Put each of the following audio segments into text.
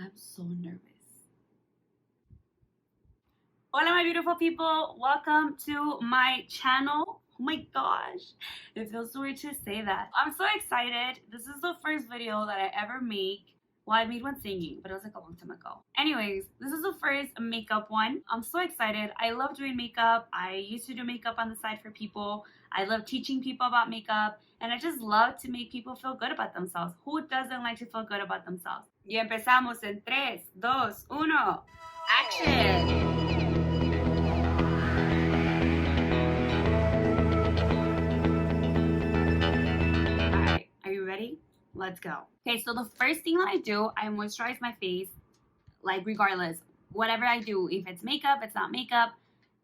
I'm so nervous. Hola, my beautiful people. Welcome to my channel. Oh my gosh. It feels so weird to say that. I'm so excited. This is the first video that I ever make. Well, I made one singing, but it was like a long time ago. Anyways, this is the first makeup one. I'm so excited. I love doing makeup. I used to do makeup on the side for people. I love teaching people about makeup. And I just love to make people feel good about themselves. Who doesn't like to feel good about themselves? Y empezamos en 3, 2, 1. Action! Alright, are you ready? Let's go. Okay, so the first thing that I do, I moisturize my face, like regardless. Whatever I do, if it's makeup, it's not makeup,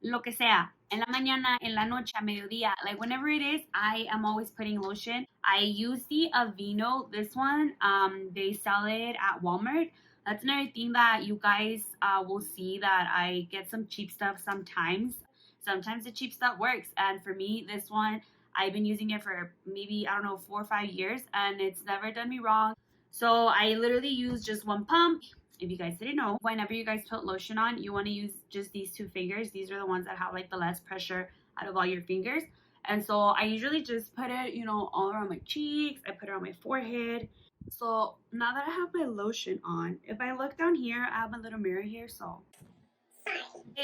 lo que sea. En la mañana, en la noche, a mediodía, like whenever it is, I am always putting lotion. I use the Aveeno, this one. They sell it at Walmart. That's another thing that you guys will see, that I get some cheap stuff sometimes. Sometimes the cheap stuff works. And for me, this one, I've been using it for maybe, I don't know, 4 or 5 years, and it's never done me wrong. So I literally use just one pump. If you guys didn't know, whenever you guys put lotion on, you want to use just these 2 fingers. These are the ones that have like the less pressure out of all your fingers. And so I usually just put it, all around my cheeks. I put it on my forehead. So now that I have my lotion on, if I look down here, I have a little mirror here. So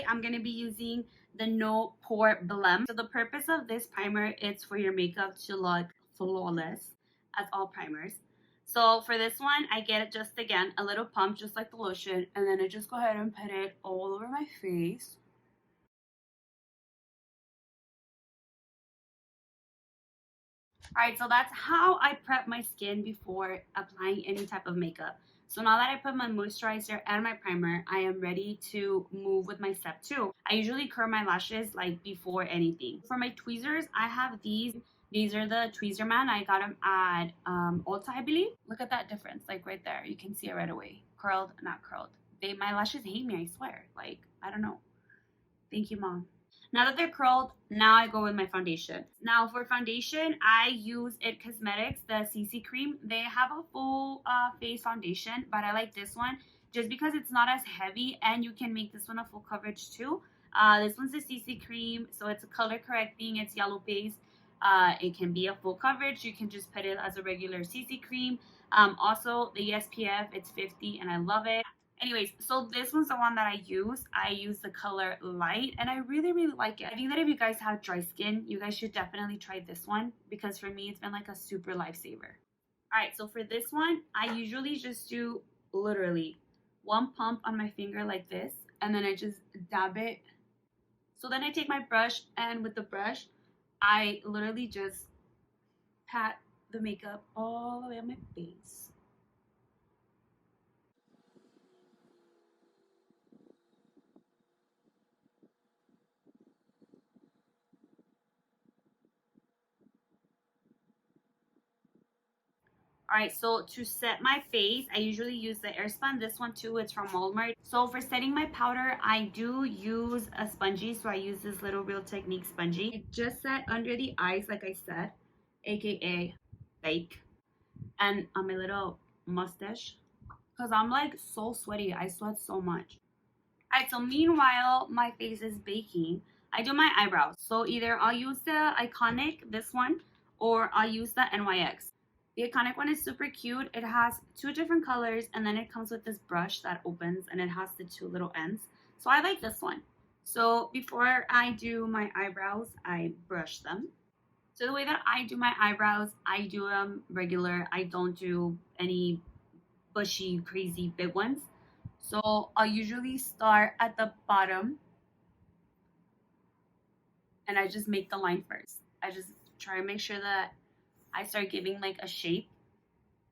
I'm going to be using the No Pore Blem. So the purpose of this primer is for your makeup to look flawless, as all primers. So for this one, I get it just, again, a little pump, just like the lotion, and then I just go ahead and put it all over my face. Alright, so that's how I prep my skin before applying any type of makeup. So now that I put my moisturizer and my primer, I am ready to move with my step 2. I usually curl my lashes like before anything. For my tweezers, I have these. These are the Tweezer Man. I got them at Ulta, I believe. Look at that difference, like right there. You can see it right away. Curled, not curled. My lashes hate me, I swear. Like, I don't know. Thank you, Mom. Now that they're curled, now I go with my foundation. Now for foundation, I use It Cosmetics, the CC cream. They have a full face foundation, but I like this one just because it's not as heavy, and you can make this one a full coverage too. This one's the CC cream, so it's a color correcting. It's yellow base. It can be a full coverage. You can just put it as a regular CC cream. Also, the SPF, it's 50, and I love it. Anyways, so this one's the one that I use. I use the color Light, and I really, really like it. I think that if you guys have dry skin, you guys should definitely try this one, because for me, it's been like a super lifesaver. All right, so for this one, I usually just do literally one pump on my finger like this, and then I just dab it. So then I take my brush, and with the brush, I literally just pat the makeup all the way on my face. All right, so to set my face, I usually use the Airspun. This one too, it's from Walmart. So for setting my powder, I do use a spongy. So I use this little Real Technique spongy. It just set under the eyes, like I said, aka fake, and on my little mustache, because I'm like so sweaty. I sweat so much. All right, so meanwhile, my face is baking. I do my eyebrows. So either I'll use the Iconic, this one, or I'll use the NYX. The Iconic one is super cute. It has 2 different colors, and then it comes with this brush that opens, and it has the 2 little ends. So I like this one. So before I do my eyebrows, I brush them. So the way that I do my eyebrows, I do them regular. I don't do any bushy, crazy big ones. So I'll usually start at the bottom, and I just make the line first. I just try to make sure that I start giving like a shape.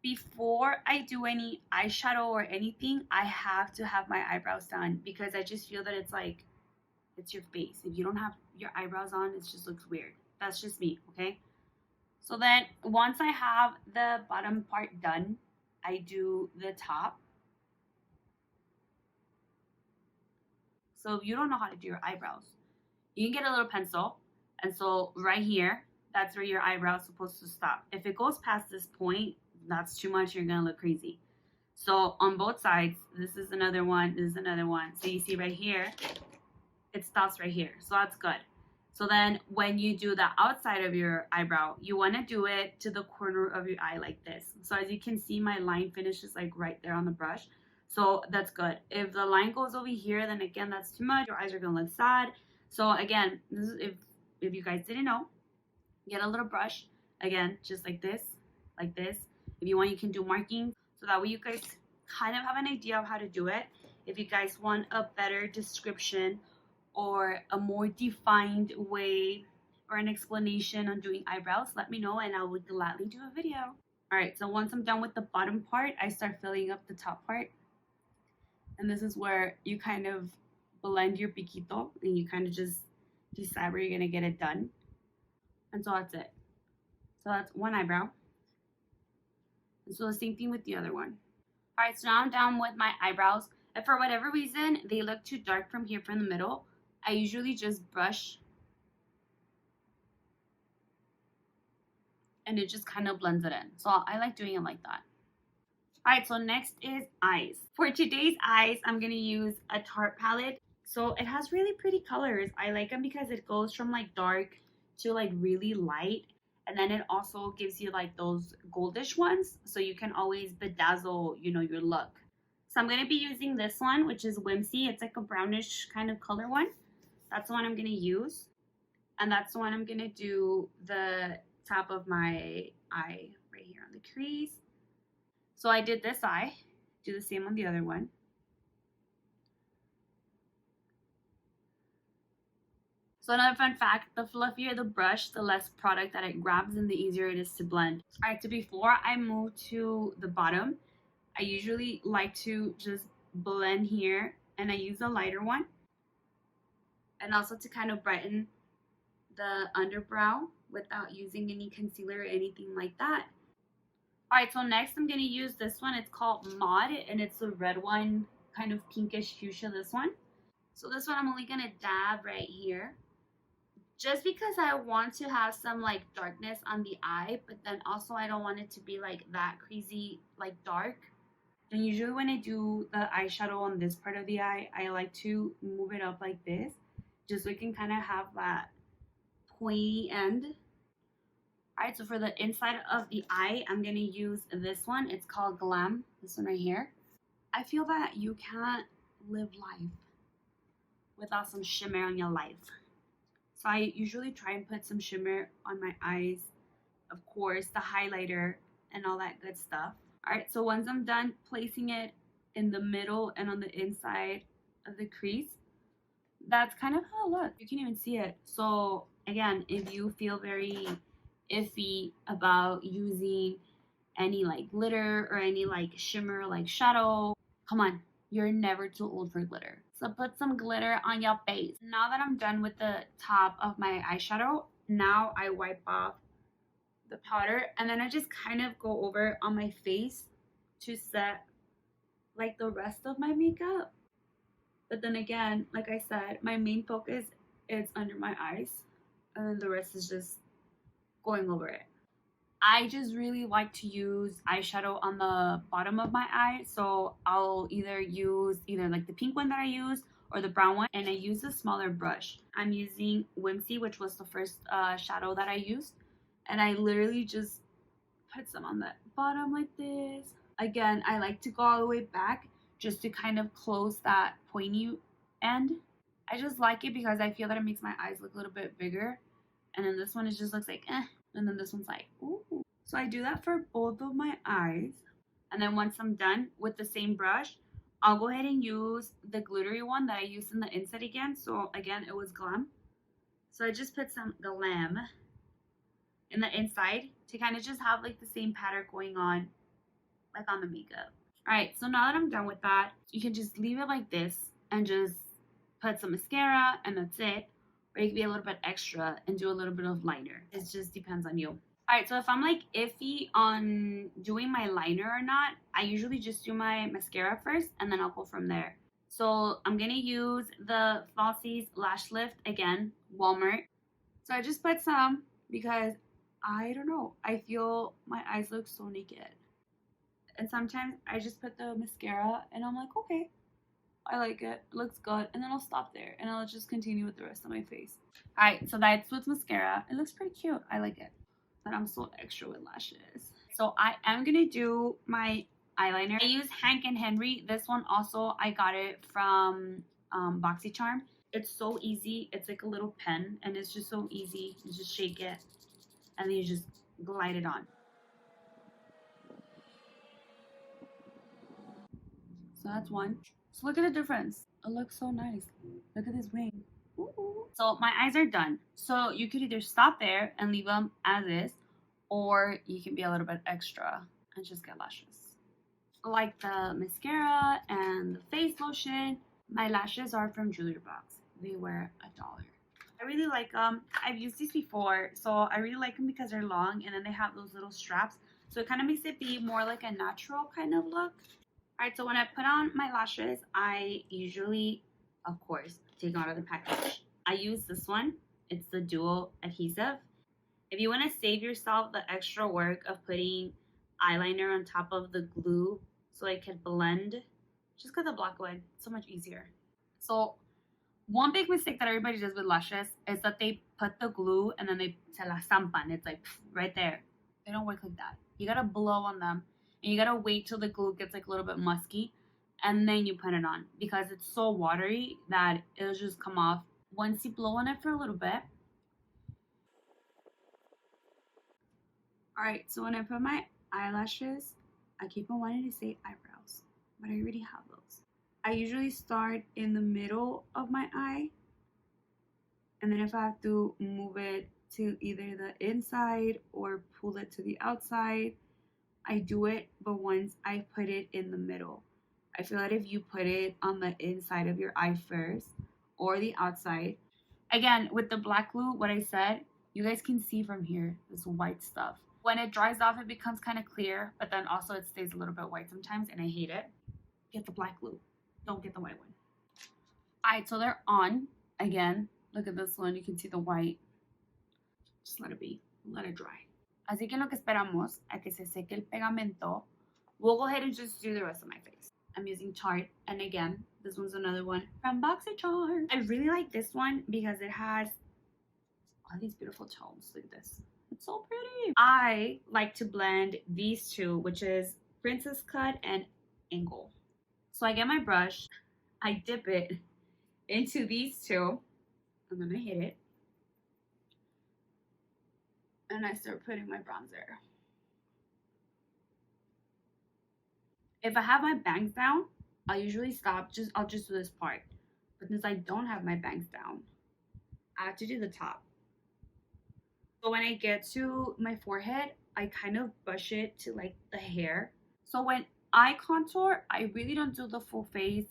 Before I do any eyeshadow or anything, I have to have my eyebrows done, because I just feel that it's like, it's your face. If you don't have your eyebrows on, it just looks weird. That's just me, okay? So then once I have the bottom part done, I do the top. So if you don't know how to do your eyebrows, you can get a little pencil, and so right here, that's where your eyebrow is supposed to stop. If it goes past this point, that's too much, you're gonna look crazy. So on both sides, this is another one, this is another one. So you see right here, it stops right here. So that's good. So then when you do the outside of your eyebrow, you want to do it to the corner of your eye like this. So as you can see, my line finishes like right there on the brush. So that's good. If the line goes over here, then again, that's too much. Your eyes are going to look sad. So again, this is if you guys didn't know, get a little brush. Again, just like this, like this. If you want, you can do markings. So that way you guys kind of have an idea of how to do it. If you guys want a better description or a more defined way or an explanation on doing eyebrows, let me know and I would gladly do a video. All right, so once I'm done with the bottom part, I start filling up the top part. And this is where you kind of blend your piquito and you kind of just decide where you're gonna get it done. And so that's it. So that's one eyebrow. And so the same thing with the other one. All right, so now I'm done with my eyebrows. If for whatever reason they look too dark from here from the middle, I usually just brush and it just kind of blends it in. So I like doing it like that. All right, so next is eyes. For today's eyes, I'm gonna use a Tarte palette. So it has really pretty colors. I like them because it goes from like dark to like really light. And then it also gives you like those goldish ones. So you can always bedazzle, you know, your look. So I'm gonna be using this one, which is Whimsy. It's like a brownish kind of color one. That's the one I'm gonna use. And that's the one I'm gonna do the top of my eye right here on the crease. So I did this eye, do the same on the other one. So another fun fact, the fluffier the brush, the less product that it grabs and the easier it is to blend. All right, so before I move to the bottom, I usually like to just blend here and I use a lighter one. And also to kind of brighten the underbrow without using any concealer or anything like that. All right, so next I'm gonna use this one. It's called Mod, and it's the red one, kind of pinkish fuchsia, this one. So this one I'm only gonna dab right here. Just because I want to have some like darkness on the eye, but then also I don't want it to be like that crazy, like dark. And usually when I do the eyeshadow on this part of the eye, I like to move it up like this, just so it can kind of have that pointy end. All right, so for the inside of the eye, I'm gonna use this one. It's called Glam, this one right here. I feel that you can't live life without some shimmer on your life. So I usually try and put some shimmer on my eyes, of course, the highlighter and all that good stuff. All right, so once I'm done placing it in the middle and on the inside of the crease, that's kind of how it looks. You can even see it. So again, if you feel very iffy about using any like glitter or any like shimmer like shadow, come on, you're never too old for glitter. So put some glitter on your face. Now that I'm done with the top of my eyeshadow, now I wipe off the powder and then I just kind of go over on my face to set like the rest of my makeup. But then again, like I said, my main focus is under my eyes and then the rest is just going over it. I just really like to use eyeshadow on the bottom of my eye. So I'll either use like the pink one that I use or the brown one. And I use a smaller brush. I'm using Whimsy, which was the first shadow that I used. And I literally just put some on the bottom like this. Again, I like to go all the way back just to kind of close that pointy end. I just like it because I feel that it makes my eyes look a little bit bigger. And then this one, it just looks like eh. And then this one's like, ooh. So I do that for both of my eyes. And then once I'm done with the same brush, I'll go ahead and use the glittery one that I used in the inside again. So again, it was Glam. So I just put some Glam in the inside to kind of just have like the same pattern going on like on the makeup. All right, so now that I'm done with that, you can just leave it like this and just put some mascara and that's it. Or you can be a little bit extra and do a little bit of liner. It just depends on you. All right, so if I'm like iffy on doing my liner or not, I usually just do my mascara first and then I'll go from there. So I'm gonna use the Falsies Lash Lift again, Walmart. So I just put some because I don't know, I feel my eyes look so naked. And sometimes I just put the mascara and I'm like, okay, I like it. It looks good. And then I'll stop there and I'll just continue with the rest of my face. Alright, so that's with mascara. It looks pretty cute. I like it. But I'm so extra with lashes. So I am going to do my eyeliner. I use Hank and Henry. This one also, I got it from BoxyCharm. It's so easy. It's like a little pen and it's just so easy. You just shake it and then you just glide it on. So that's one. So look at the difference. It looks so nice. Look at this wing. Ooh. So my eyes are done. So you could either stop there and leave them as is, or you can be a little bit extra and just get lashes. Like the mascara and the face lotion, my lashes are from Jewelry Box. They were $1. I really like them. I've used these before, so I really like them because they're long and then they have those little straps. So it kind of makes it be more like a natural kind of look. Alright, so when I put on my lashes, I usually, of course, take out of the package. I use this one. It's the dual adhesive. If you want to save yourself the extra work of putting eyeliner on top of the glue so it can blend, just get the black one. It's so much easier. So one big mistake that everybody does with lashes is that they put the glue and then they se la zampan. It's like right there. They don't work like that. You gotta blow on them and you gotta wait till the glue gets like a little bit musky and then you put it on because it's so watery that it'll just come off. Once you blow on it for a little bit. Alright, so when I put my eyelashes, I keep on wanting to say eyebrows, but I already have those. I usually start in the middle of my eye, and then if I have to move it to either the inside or pull it to the outside, I do it, but once I put it in the middle. I feel that if you put it on the inside of your eye first or the outside, again, with the black glue, what I said, you guys can see from here, this white stuff. When it dries off, it becomes kind of clear, but then also it stays a little bit white sometimes, and I hate it. Get the black glue. Don't get the white one. Alright, so they're on. Again, look at this one. You can see the white. Just let it be. Let it dry. Así que en lo que esperamos a que se seque el pegamento, we'll go ahead and just do the rest of my face. I'm using Tarte, and again, this one's another one from BoxyCharm. I really like this one because it has all these beautiful tones. Look at this. It's so pretty. I like to blend these two, which is Princess Cut and Angle. So I get my brush, I dip it into these two, and then I hit it. And I start putting my bronzer. If I have my bangs down, I'll usually stop, I'll just do this part. But since I don't have my bangs down, I have to do the top. So when I get to my forehead, I kind of brush it to like the hair. So when I contour, I really don't do the full face.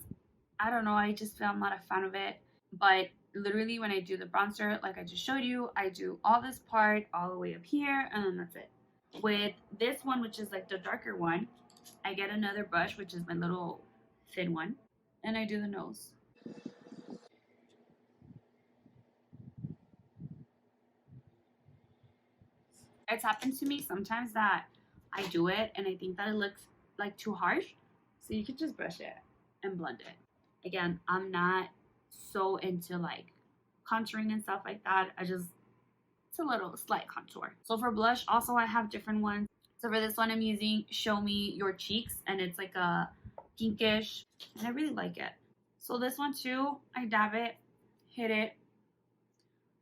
I don't know, I just feel I'm not a fan of it. But literally when I do the bronzer, like I just showed you, I do all this part all the way up here, and then that's it. With this one, which is like the darker one, I get another brush, which is my little thin one, and I do the nose. It's happened to me sometimes that I do it and I think that it looks like too harsh, so you can just brush it and blend it. Again, I'm not so into like contouring and stuff like that. It's a little slight contour. So for blush, also I have different ones. So for this one, I'm using Show Me Your Cheeks, and it's like a pinkish, and I really like it. So this one too, I dab it, hit it.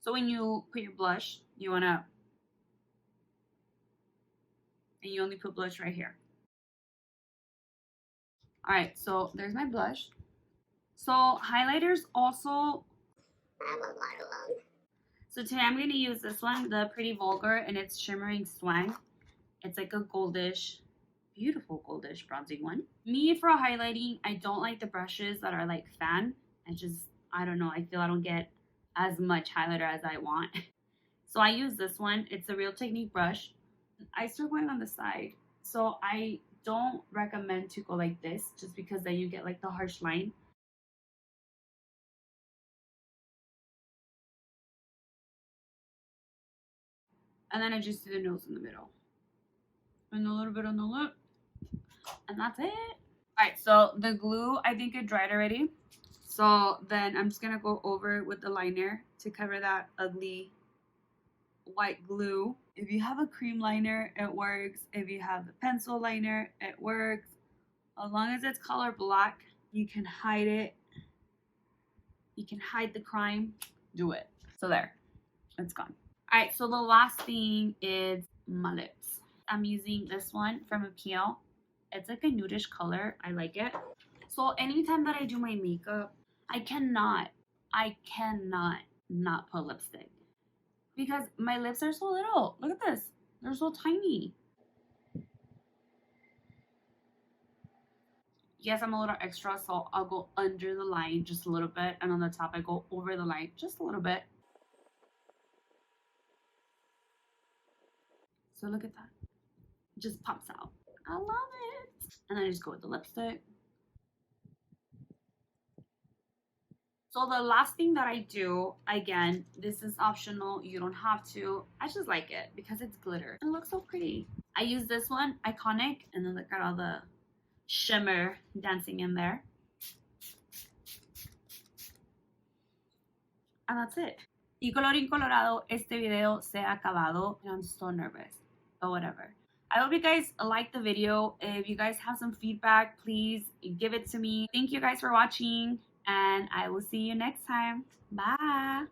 So when you put your blush, you wanna, and you only put blush right here. All right, so there's my blush. So highlighters also, I have a lot of them. So today I'm going to use this one, the Pretty Vulgar, and it's Shimmering Swang. It's like a goldish, beautiful goldish bronzing one. Me, for highlighting, I don't like the brushes that are like fan. I don't know, I feel I don't get as much highlighter as I want. So I use this one. It's a Real Technique brush. I start going on the side. So I don't recommend to go like this just because then you get like the harsh line. And then I just do the nose in the middle. And a little bit on the lip. And that's it. All right, so the glue, I think it dried already. So then I'm just gonna go over with the liner to cover that ugly white glue. If you have a cream liner, it works. If you have the pencil liner, it works. As long as it's color black, you can hide it. You can hide the crime. Do it. So there, it's gone. All right, so the last thing is my lips. I'm using this one from Appeal. It's like a nudish color. I like it. So anytime that I do my makeup, I cannot not put lipstick because my lips are so little. Look at this. They're so tiny. Yes, I'm a little extra, so I'll go under the line just a little bit, and on the top I go over the line just a little bit. So look at that. It just pops out. I love it. And then I just go with the lipstick. So the last thing that I do, again, this is optional. You don't have to. I just like it because it's glitter. It looks so pretty. I use this one, Iconic, and then look at all the shimmer dancing in there. And that's it. Y colorín colorado, este video se ha acabado. I'm so nervous, but whatever. I hope you guys like the video. If you guys have some feedback, please give it to me. Thank you guys for watching, and I will see you next time. Bye.